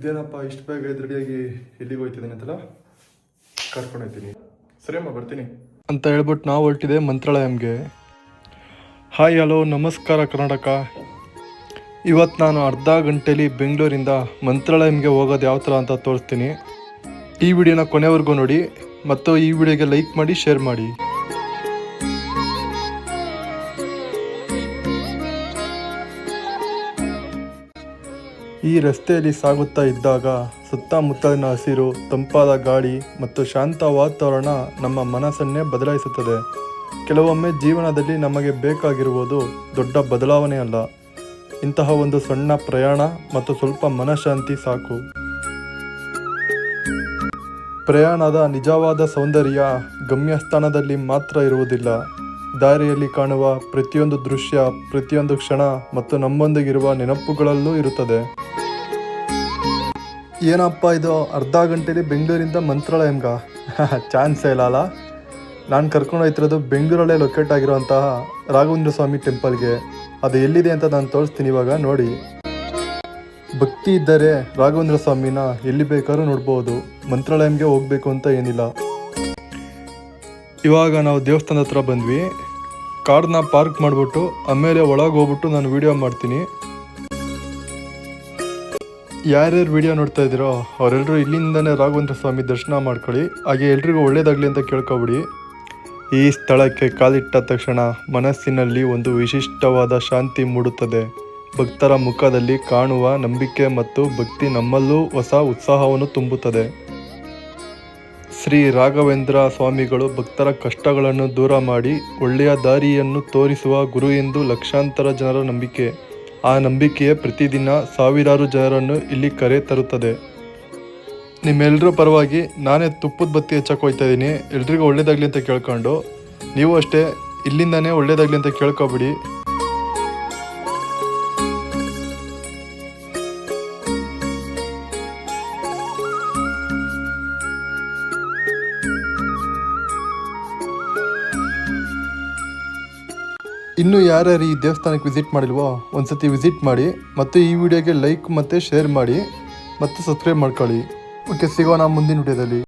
ಇದೇನಪ್ಪ ಇಷ್ಟು ಬೇಗ ರೆಡಿಯಾಗಿ ಎಲ್ಲಿಗೆ ಹೋಗ್ತಿದ್ದೀನಿ ಅಂತಲ್ಲ ಕರ್ಕೊಂಡು ಹೋಗ್ತೀನಿ. ಸರಿ ಅಮ್ಮ ಬರ್ತೀನಿ ಅಂತ ಹೇಳ್ಬಿಟ್ಟು ನಾವು ಹೊರಟಿದೆ ಮಂತ್ರಾಲಯಂಗೆ. ಹಾಯ್ ಹಲೋ ನಮಸ್ಕಾರ ಕರ್ನಾಟಕ. ಇವತ್ತು ನಾನು ಅರ್ಧ ಗಂಟೆಯಲ್ಲಿ ಬೆಂಗಳೂರಿಂದ ಮಂತ್ರಾಲಯಂಗೆ ಹೋಗೋದು ಯಾವ ಥರ ಅಂತ ತೋರಿಸ್ತೀನಿ. ಈ ವಿಡಿಯೋನ ಕೊನೆವರೆಗೂ ನೋಡಿ ಮತ್ತು ಈ ವಿಡಿಯೋಗೆ ಲೈಕ್ ಮಾಡಿ ಶೇರ್ ಮಾಡಿ. ಈ ರಸ್ತೆಯಲ್ಲಿ ಸಾಗುತ್ತಾ ಇದ್ದಾಗ ಸುತ್ತಮುತ್ತಲಿನ ಹಸಿರು, ತಂಪಾದ ಗಾಳಿ ಮತ್ತು ಶಾಂತ ವಾತಾವರಣ ನಮ್ಮ ಮನಸ್ಸನ್ನೇ ಬದಲಾಯಿಸುತ್ತದೆ. ಕೆಲವೊಮ್ಮೆ ಜೀವನದಲ್ಲಿ ನಮಗೆ ಬೇಕಾಗಿರುವುದು ದೊಡ್ಡ ಬದಲಾವಣೆ ಅಲ್ಲ, ಇಂತಹ ಒಂದು ಸಣ್ಣ ಪ್ರಯಾಣ ಮತ್ತು ಸ್ವಲ್ಪ ಮನಃಶಾಂತಿ ಸಾಕು. ಪ್ರಯಾಣದ ನಿಜವಾದ ಸೌಂದರ್ಯ ಗಮ್ಯಸ್ಥಾನದಲ್ಲಿ ಮಾತ್ರ ಇರುವುದಿಲ್ಲ, ದಾರಿಯಲ್ಲಿ ಕಾಣುವ ಪ್ರತಿಯೊಂದು ದೃಶ್ಯ, ಪ್ರತಿಯೊಂದು ಕ್ಷಣ ಮತ್ತು ನಮ್ಮೊಂದಿಗಿರುವ ನೆನಪುಗಳಲ್ಲೂ ಇರುತ್ತದೆ. ಏನಪ್ಪ ಇದು ಅರ್ಧ ಗಂಟೆಯಲ್ಲಿ ಬೆಂಗಳೂರಿಂದ ಮಂತ್ರಾಲಯಂಗ? ಚಾನ್ಸೇ ಇಲ್ಲ ಅಲ್ಲ. ನಾನು ಕರ್ಕೊಂಡು ಹೋಗ್ತಿರೋದು ಬೆಂಗಳೂರಲ್ಲೇ ಲೊಕೇಟ್ ಆಗಿರುವಂತಹ ರಾಘವೇಂದ್ರ ಸ್ವಾಮಿ ಟೆಂಪಲ್ಗೆ. ಅದು ಎಲ್ಲಿದೆ ಅಂತ ನಾನು ತೋರಿಸ್ತೀನಿ ಇವಾಗ ನೋಡಿ. ಭಕ್ತಿ ಇದ್ದರೆ ರಾಘವೇಂದ್ರ ಸ್ವಾಮಿನ ಎಲ್ಲಿ ಬೇಕಾದ್ರೂ ನೋಡ್ಬೋದು, ಮಂತ್ರಾಲಯಂಗೆ ಹೋಗಬೇಕು ಅಂತ ಏನಿಲ್ಲ. ಇವಾಗ ನಾವು ದೇವಸ್ಥಾನದ ಹತ್ರ ಬಂದ್ವಿ. ಕಾರ್ನ ಪಾರ್ಕ್ ಮಾಡಿಬಿಟ್ಟು ಆಮೇಲೆ ಒಳಗೆ ಹೋಗ್ಬಿಟ್ಟು ನಾನು ವಿಡಿಯೋ ಮಾಡ್ತೀನಿ. ಯಾರ್ಯಾರು ವಿಡಿಯೋ ನೋಡ್ತಾ ಇದ್ದೀರೋ ಅವರೆಲ್ಲರೂ ಇಲ್ಲಿಂದನೇ ರಾಘವೇಂದ್ರ ಸ್ವಾಮಿ ದರ್ಶನ ಮಾಡ್ಕೊಳ್ಳಿ. ಹಾಗೆ ಎಲ್ರಿಗೂ ಒಳ್ಳೇದಾಗಲಿ ಅಂತ ಕೇಳ್ಕೊಬಿಡಿ. ಈ ಸ್ಥಳಕ್ಕೆ ಕಾಲಿಟ್ಟ ತಕ್ಷಣ ಮನಸ್ಸಿನಲ್ಲಿ ಒಂದು ವಿಶಿಷ್ಟವಾದ ಶಾಂತಿ ಮೂಡುತ್ತದೆ. ಭಕ್ತರ ಮುಖದಲ್ಲಿ ಕಾಣುವ ನಂಬಿಕೆ ಮತ್ತು ಭಕ್ತಿ ನಮ್ಮಲ್ಲೂ ಹೊಸ ಉತ್ಸಾಹವನ್ನು ತುಂಬುತ್ತದೆ. ಶ್ರೀ ರಾಘವೇಂದ್ರ ಸ್ವಾಮಿಗಳು ಭಕ್ತರ ಕಷ್ಟಗಳನ್ನು ದೂರ ಮಾಡಿ ಒಳ್ಳೆಯ ದಾರಿಯನ್ನು ತೋರಿಸುವ ಗುರು ಎಂದು ಲಕ್ಷಾಂತರ ಜನರ ನಂಬಿಕೆ. ಆ ನಂಬಿಕೆಯೇ ಪ್ರತಿದಿನ ಸಾವಿರಾರು ಜನರನ್ನು ಇಲ್ಲಿ ಕರೆ ತರುತ್ತದೆ. ನಿಮ್ಮೆಲ್ಲರ ಪರವಾಗಿ ನಾನೇ ತುಪ್ಪದ ಬತ್ತಿ ಹಚ್ಚಕ್ಕೆ ಹೋಗ್ತಾ ಇದ್ದೀನಿ. ಎಲ್ರಿಗೂ ಒಳ್ಳೇದಾಗಲಿ ಅಂತ ಕೇಳ್ಕೊಂಡು ನೀವು ಅಷ್ಟೇ ಇಲ್ಲಿಂದನೇ ಒಳ್ಳೇದಾಗಲಿ ಅಂತ ಕೇಳ್ಕೊಬಿಡಿ. ಇನ್ನೂ ಯಾರ್ಯಾರು ಈ ದೇವಸ್ಥಾನಕ್ಕೆ ವಿಸಿಟ್ ಮಾಡಿಲ್ವೋ ಒಂದ್ಸತಿ ವಿಸಿಟ್ ಮಾಡಿ ಮತ್ತು ಈ ವಿಡಿಯೋಗೆ ಲೈಕ್ ಮತ್ತು ಶೇರ್ ಮಾಡಿ ಮತ್ತು ಸಬ್ಸ್ಕ್ರೈಬ್ ಮಾಡ್ಕೊಳ್ಳಿ. ಓಕೆ, ಸಿಗೋಣ ಮುಂದಿನ ವಿಡಿಯೋದಲ್ಲಿ.